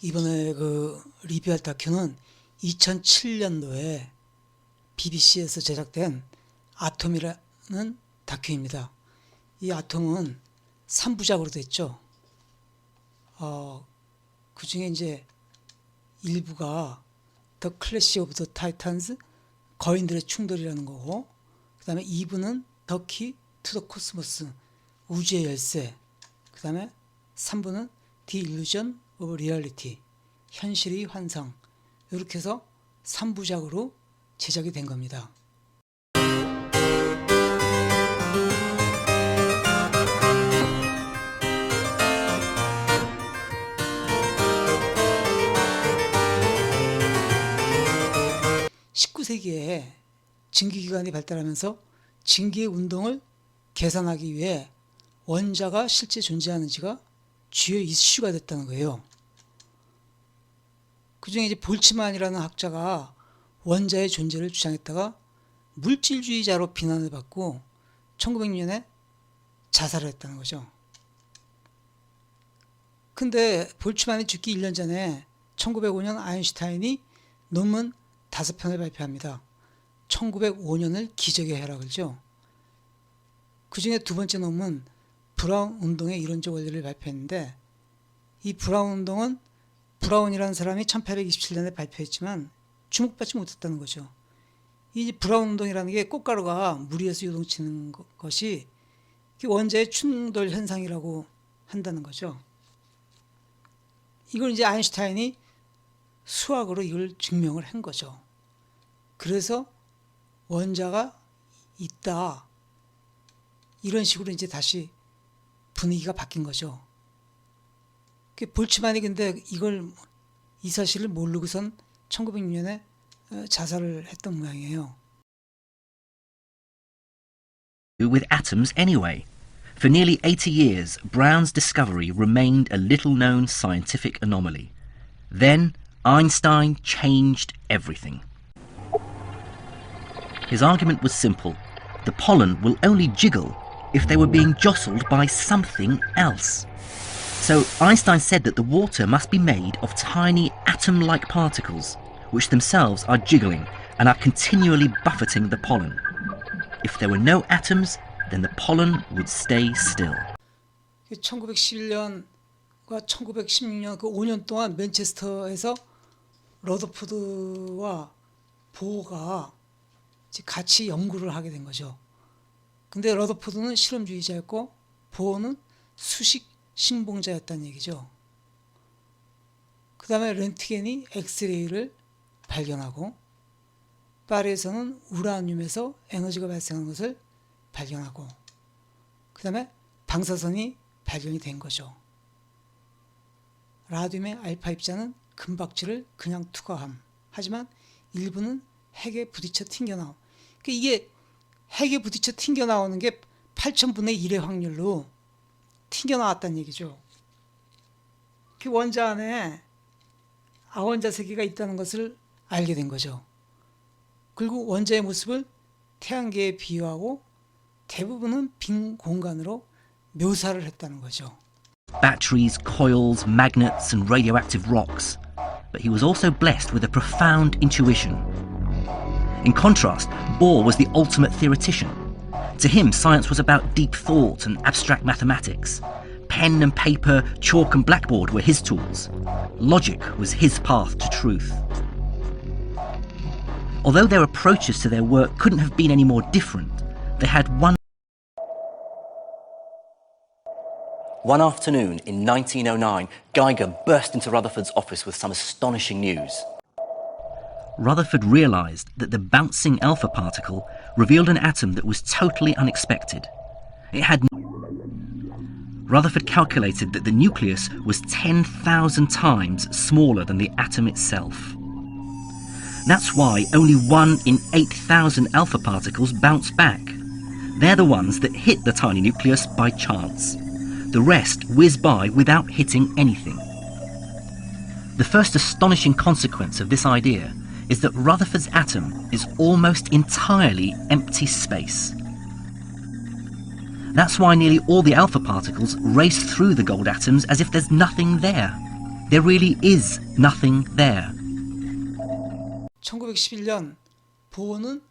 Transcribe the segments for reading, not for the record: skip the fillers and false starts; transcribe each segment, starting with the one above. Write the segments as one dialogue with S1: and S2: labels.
S1: 이번에 그 리뷰할 다큐는 2007년도에 BBC에서 제작된 아톰이라는 다큐입니다. 이 아톰은 3부작으로 됐죠. 그 중에 이제 1부가 The Clash of the Titans, 거인들의 충돌이라는 거고, 그 다음에 2부는 The Key to the Cosmos, 우주의 열쇠, 그 다음에 3부는 The Illusion of Reality, 현실의 환상. 이렇게 해서 3부작으로 제작이 된 겁니다. (19세기에) 증기기관이 발달하면서 증기의 운동을 계산하기 위해 원자가 실제 존재하는지가 주요 이슈가 됐다는 거예요. 그 중에 이제 볼츠만이라는 학자가 원자의 존재를 주장했다가 물질주의자로 비난을 받고 1906년에 자살을 했다는 거죠. 근데 볼츠만이 죽기 1년 전에 1905년 아인슈타인이 논문 5편을 발표합니다. 1905년을 기적의 해라 그러죠. 그 중에 두 번째 논문 브라운 운동의 이론적 원리를 발표했는데, 이 브라운 운동은 브라운이라는 사람이 1827년에 발표했지만 주목받지 못했다는 거죠. 이 브라운 운동이라는 게 꽃가루가 물 위에서 요동치는 것이 원자의 충돌 현상이라고 한다는 거죠. 이걸 이제 아인슈타인이 수학으로 이걸 증명을 한 거죠. 그래서 원자가 있다, 이런 식으로 이제 다시 분위기가 바뀐 거죠. 볼츠만이 근데 이 사실을 모르고선 1906년에 자살을 했던 모양이에요.
S2: With atoms anyway. For nearly 80 years, Brown's discovery remained a little-known scientific anomaly. Then, Einstein changed everything. His argument was simple. The pollen will only jiggle if they were being jostled by something else. So Einstein said that the water must be made of tiny atom-like particles, which themselves are jiggling and are continually buffeting the pollen. If there were no atoms, then the pollen would stay still.
S1: 1911년과 1916년 그 5년 동안 맨체스터에서 러더포드와 보어가 같이 연구를 하게 된 거죠. 근데 러더포드는 실험주의자였고 보어는 수식 신봉자였다는 얘기죠. 그 다음에 렌트겐이 엑스레이를 발견하고, 파리에서는 우라늄에서 에너지가 발생하는 것을 발견하고, 그 다음에 방사선이 발견이 된 거죠. 라듐의 알파 입자는 금박질을 그냥 투과함. 하지만 일부는 핵에 부딪혀 튕겨나옴. 이게 핵에 부딪혀 튕겨나오는 게 8,000분의 1의 확률로 튕겨나왔다는 얘기죠. 그 원자 안에 아원자 세계가 있다는 것을 알게 된 거죠. 그리고 원자의 모습을 태양계에 비유하고 대부분은 빈 공간으로 묘사를 했다는 거죠.
S2: Batteries, coils, magnets and radioactive rocks. But he was also blessed with a profound intuition. In contrast, Bohr was the ultimate theoretician. To him, science was about deep thought and abstract mathematics. Pen and paper, chalk and blackboard were his tools. Logic was his path to truth. Although their approaches to their work couldn't have been any more different, they had One afternoon in 1909, Geiger burst into Rutherford's office with some astonishing news. Rutherford realised that the bouncing alpha particle revealed an atom that was totally unexpected. Rutherford calculated that the nucleus was 10,000 times smaller than the atom itself. That's why only 1 in 8,000 alpha particles bounce back. They're the ones that hit the tiny nucleus by chance. The rest whiz by without hitting anything. The first astonishing consequence of this idea is that Rutherford's atom is almost entirely empty space. That's why nearly all the alpha particles race through the gold atoms as if there's nothing there. there really is nothing there.
S1: 1911년 보어는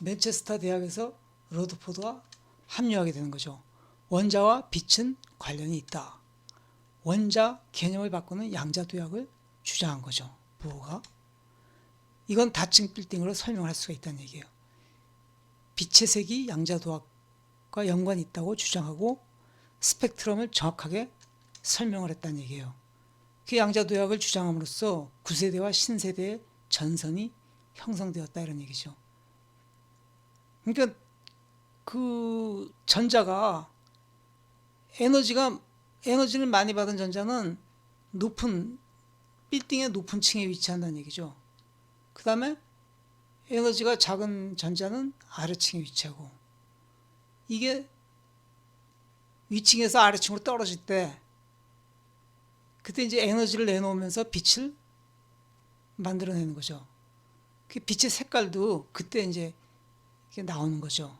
S1: 맨체스터 대학에서 러드포드와 합류하게 되는 거죠. 원자와 빛은 관련이 있다. 원자 개념을 바꾸는 양자도약을 주장한 거죠. 보어가. 이건 다층 빌딩으로 설명할 수가 있다는 얘기예요. 빛의 색이 양자도약과 연관이 있다고 주장하고 스펙트럼을 정확하게 설명을 했다는 얘기예요. 그 양자도약을 주장함으로써 구세대와 신세대의 전선이 형성되었다 이런 얘기죠. 그러니까 그 전자가 에너지를 많이 받은 전자는 빌딩의 높은 층에 위치한다는 얘기죠. 그 다음에 에너지가 작은 전자는 아래층에 위치하고, 이게 위층에서 아래층으로 떨어질 때 그때 이제 에너지를 내놓으면서 빛을 만들어내는 거죠. 그 빛의 색깔도 그때 이제 이렇게 나오는 거죠.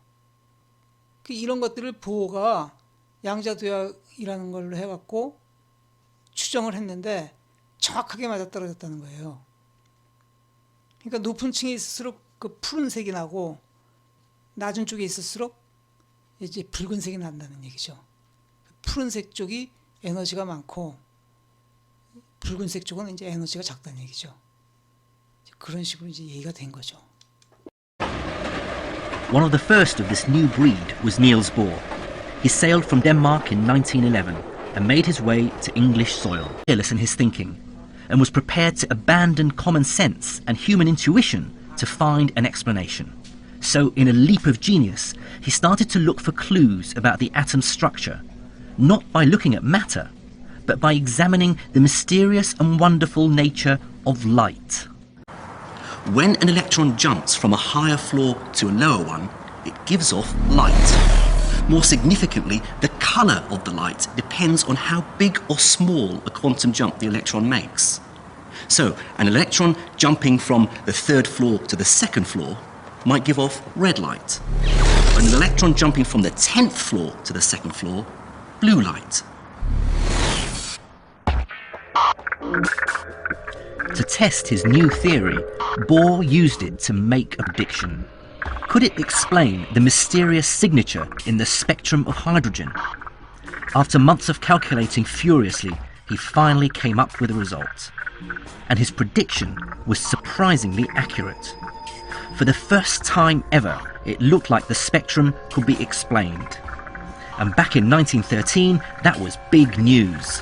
S1: 이런 것들을 보어가 양자도약이라는 걸로 해갖고 추정을 했는데 정확하게 맞아떨어졌다는 거예요. 그러니까 높은 층에 있을수록 그 푸른색이 나고 낮은 쪽에 있을수록 이제 붉은색이 난다는 얘기죠. 푸른색 쪽이 에너지가 많고 붉은색 쪽은 이제 에너지가 작다는 얘기죠. 그런 식으로 이제 얘기가 된 거죠.
S2: One of the first of this new breed was Niels Bohr. He sailed from Denmark in 1911 and made his way to English soil, fearless in his thinking, and was prepared to abandon common sense and human intuition to find an explanation. So, in a leap of genius, he started to look for clues about the atom's structure, not by looking at matter, but by examining the mysterious and wonderful nature of light. When an electron jumps from a higher floor to a lower one, it gives off light. More significantly, the colour of the light depends on how big or small a quantum jump the electron makes. So, an electron jumping from the third floor to the second floor might give off red light. An electron jumping from the 10th floor to the second floor, blue light. To test his new theory, Bohr used it to make a prediction. Could it explain the mysterious signature in the spectrum of hydrogen? After months of calculating furiously, he finally came up with a result. And his prediction was surprisingly accurate. For the first time ever, it looked like the spectrum could be explained. And back in 1913, that was big news.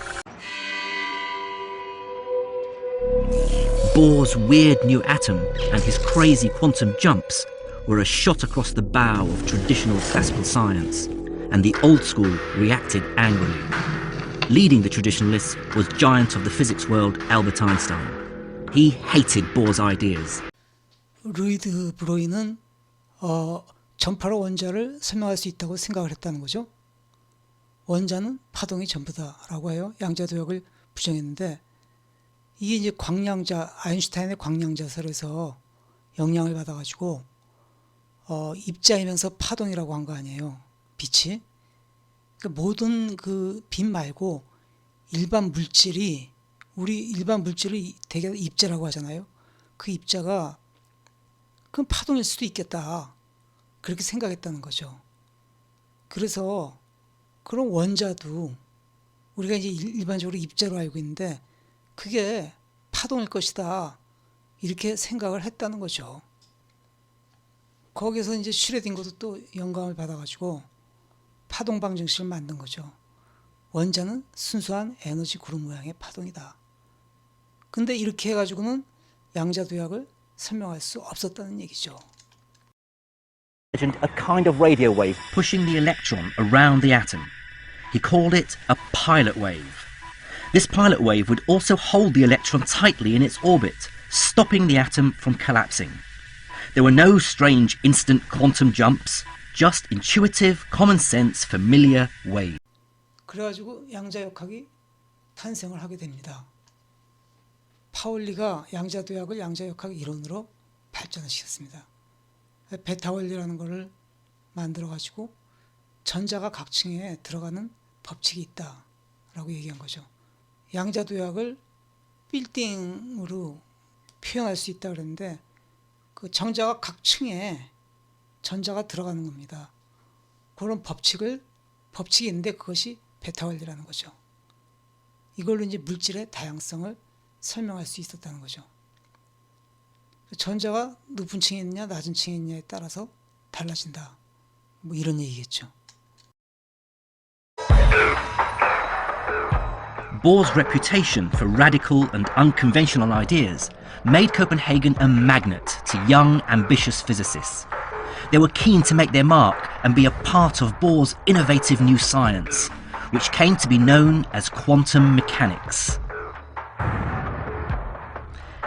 S2: Bohr's weird new atom and his crazy quantum jumps were a shot across the bow of traditional classical science, and the old school reacted angrily. Leading the traditionalists was giant of the physics world Albert Einstein. He hated Bohr's ideas.
S1: 루이드 브로이는 전파로 원자를 설명할 수 있다고 생각을 했다는 거죠. 원자는 파동이 전부다라고 해요. 양자도약을 부정했는데, 이게 이제 아인슈타인의 광량자설에서 영향을 받아가지고 입자이면서 파동이라고 한 거 아니에요. 빛이. 그러니까 모든 그 빛 말고 우리 일반 물질을 되게 입자라고 하잖아요. 그 입자가 그럼 파동일 수도 있겠다. 그렇게 생각했다는 거죠. 그래서 그런 원자도 우리가 이제 일반적으로 입자로 알고 있는데 그게 파동일 것이다. 이렇게 생각을 했다는 거죠. 거기서 이제 슈레딩거도 또 영감을 받아가지고 파동 방정식을 만든 거죠. 원자는 순수한 에너지 구름 모양의 파동이다. 근데 이렇게 해가지고는 양자도약을 설명할 수 없었다는 얘기죠.
S2: A kind of radio wave pushing the electron around the atom. He called it a pilot wave. This pilot wave would also hold the electron tightly in its orbit, stopping the atom from collapsing. There were no strange instant quantum jumps, just intuitive, common sense, familiar waves.
S1: 그래가지고 양자역학이 탄생을 하게 됩니다. 파울리가 양자도약을 양자역학 이론으로 발전시켰습니다. 베타 원리라는 것을 만들어가지고 전자가 각 층에 들어가는 법칙이 있다라고 얘기한 거죠. 양자도약을 빌딩으로 표현할 수 있다 그랬는데 그 정자가 각 층에 전자가 들어가는 겁니다. 그런 법칙이 있는데 그것이 베타 원리라는 거죠. 이걸로 이제 물질의 다양성을 설명할 수 있었다는 거죠. 전자가 높은 층에 있느냐 낮은 층에 있느냐에 따라서 달라진다. 뭐 이런 얘기겠죠.
S2: Bohr's reputation for radical and unconventional ideas made Copenhagen a magnet to young, ambitious physicists. They were keen to make their mark and be a part of Bohr's innovative new science, which came to be known as quantum mechanics.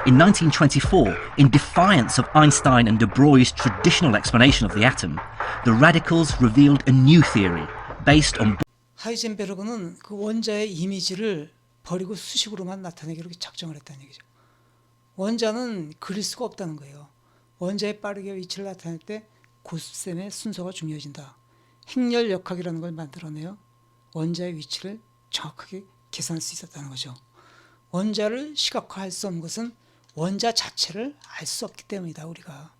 S2: In 1924, in defiance of Einstein and de Broglie's traditional explanation of the atom, the radicals revealed a new theory based on
S1: 하이젠베르그는 그 원자의 이미지를 버리고 수식으로만 나타내기로 작정을 했다는 얘기죠. 원자는 그릴 수가 없다는 거예요. 원자의 빠르게 위치를 나타낼 때 고스셈의 순서가 중요해진다. 행렬역학이라는 걸 만들어내요. 원자의 위치를 정확하게 계산할 수 있었다는 거죠. 원자를 시각화할 수 없는 것은 원자 자체를 알 수 없기 때문이다. 우리가.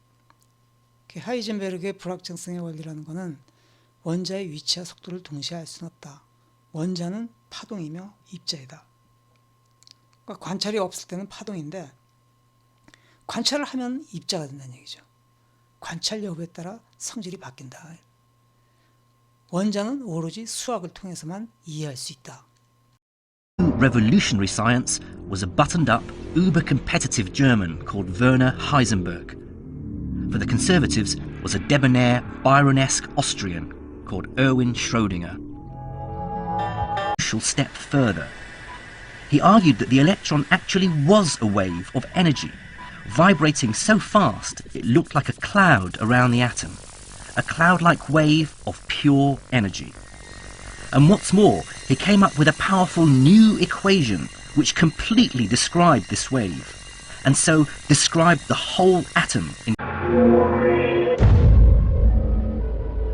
S1: 하이젠베르그의 불확정성의 원리라는 것은 원자의 위치와 속도를 동시에 알 수는 없다. 원자는 파동이며 입자이다. 그러니까 관찰이 없을 때는 파동인데 관찰을 하면 입자가 된다는 얘기죠. 관찰 여부에 따라 성질이 바뀐다. 원자는 오로지 수학을 통해서만 이해할 수 있다.
S2: Revolutionary science was a buttoned-up, uber-competitive German called Werner Heisenberg. For the conservatives was a debonair, Byronesque Austrian called Erwin Schrödinger. A step further. He argued that the electron actually was a wave of energy, vibrating so fast it looked like a cloud around the atom, a cloud-like wave of pure energy. And what's more, he came up with a powerful new equation which completely described this wave, and so described the whole atom in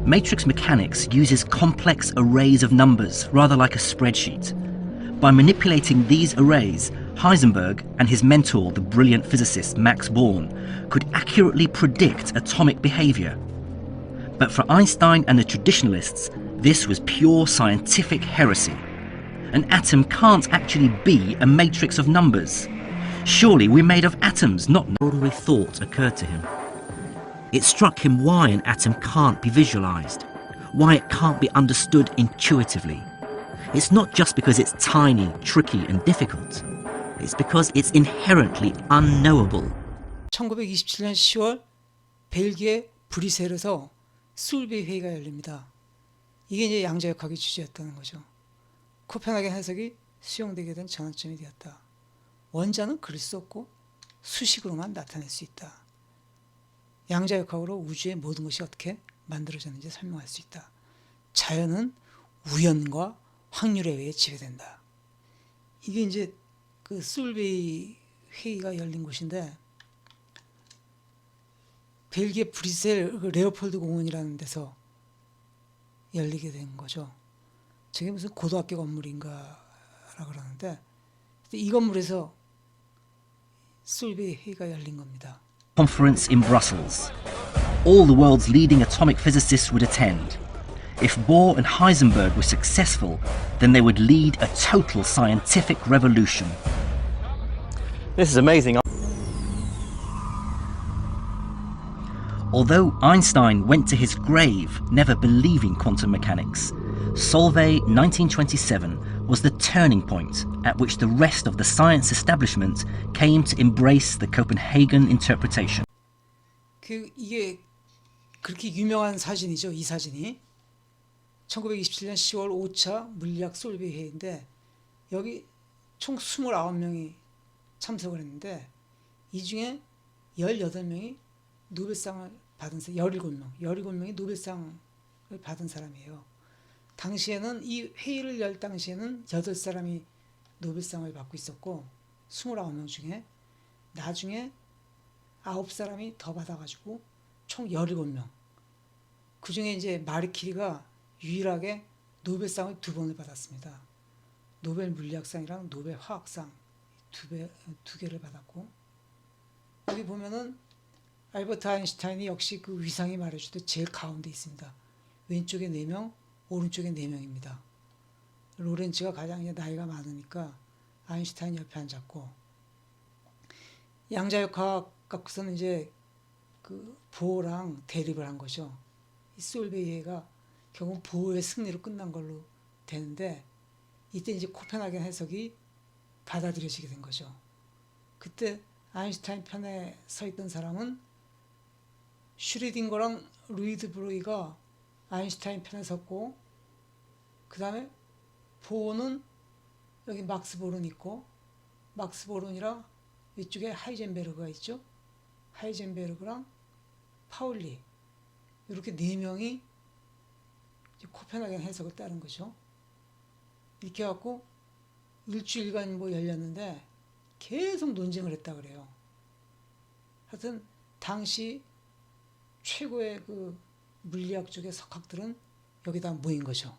S2: Matrix mechanics uses complex arrays of numbers, rather like a spreadsheet. By manipulating these arrays, Heisenberg and his mentor, the brilliant physicist Max Born, could accurately predict atomic behavior. But for Einstein and the traditionalists, this was pure scientific heresy. An atom can't actually be a matrix of numbers. Surely we're made of atoms, not... Ordinary thought occurred to him. It struck him why an atom can't be visualized, why it can't be understood intuitively. It's not just because it's tiny, tricky and difficult. It's because it's inherently unknowable.
S1: 1927년 10월 벨기에 브뤼셀에서 술비 회의가 열립니다. 이게 이제 양자역학의 주제였다는 거죠. 코펜하겐 해석이 수용되게 된 전환점이 되었다. 원자는 그릴 수 없고 수식으로만 나타낼 수 있다. 양자역학으로 우주의 모든 것이 어떻게 만들어졌는지 설명할 수 있다. 자연은 우연과 확률에 의해 지배된다. 이게 이제 그 술베이 회의가 열린 곳인데 벨기에 브뤼셀 레오폴드 공원이라는 데서 열리게 된 거죠. 저게 무슨 고등학교 건물인가라 그러는데 이 건물에서 술베이 회의가 열린 겁니다.
S2: Conference in Brussels. All the world's leading atomic physicists would attend. If Bohr and Heisenberg were successful, then they would lead a total scientific revolution.
S3: This is amazing.
S2: Although Einstein went to his grave never believing quantum mechanics, Solvay 1927 was the turning point at which the rest of the science establishment came to embrace the Copenhagen interpretation.
S1: 이게 그렇게 유명한 사진이죠. 이 사진이 1927년 10월 5차 물리학 솔베이 회의인데 여기 총 29명이 참석을 했는데 이 중에 18명이 노벨상을 받은 사람, 17명이 노벨상을 받은 사람이에요. 당시에는 이 회의를 열 당시에는 8사람이 노벨상을 받고 있었고 29명 중에 나중에 9사람이 더 받아가지고 총 17명. 그 중에 이제 마리 키리가 유일하게 노벨상을 2번을 받았습니다. 노벨 물리학상이랑 노벨 화학상 두 개를 받았고, 여기 보면은 알버트 아인슈타인이 역시 그 위상이 말해주듯 제일 가운데 있습니다. 왼쪽에 4명, 오른쪽에 4명입니다. 로렌츠가 가장 이제 나이가 많으니까 아인슈타인 옆에 앉았고, 양자역학 갖고서는 이제 그 보어랑 대립을 한 거죠. 이 솔베이에가 결국 보어의 승리로 끝난 걸로 되는데, 이때 이제 코펜하겐 해석이 받아들여지게 된 거죠. 그때 아인슈타인 편에 서 있던 사람은 슈리딩거랑 루이드 브로이가 아인슈타인 편에 섰고, 그 다음에 보어는 여기 막스 보론 있고, 막스 보론이랑 이쪽에 하이젠베르그가 있죠. 하이젠베르그랑 파울리, 이렇게 4명이 코펜하겐 해석을 따른 거죠. 이렇게 해갖고 일주일간 뭐 열렸는데 계속 논쟁을 했다 그래요. 하여튼 당시 최고의 그 물리학 쪽의 석학들은 여기다 모인 거죠.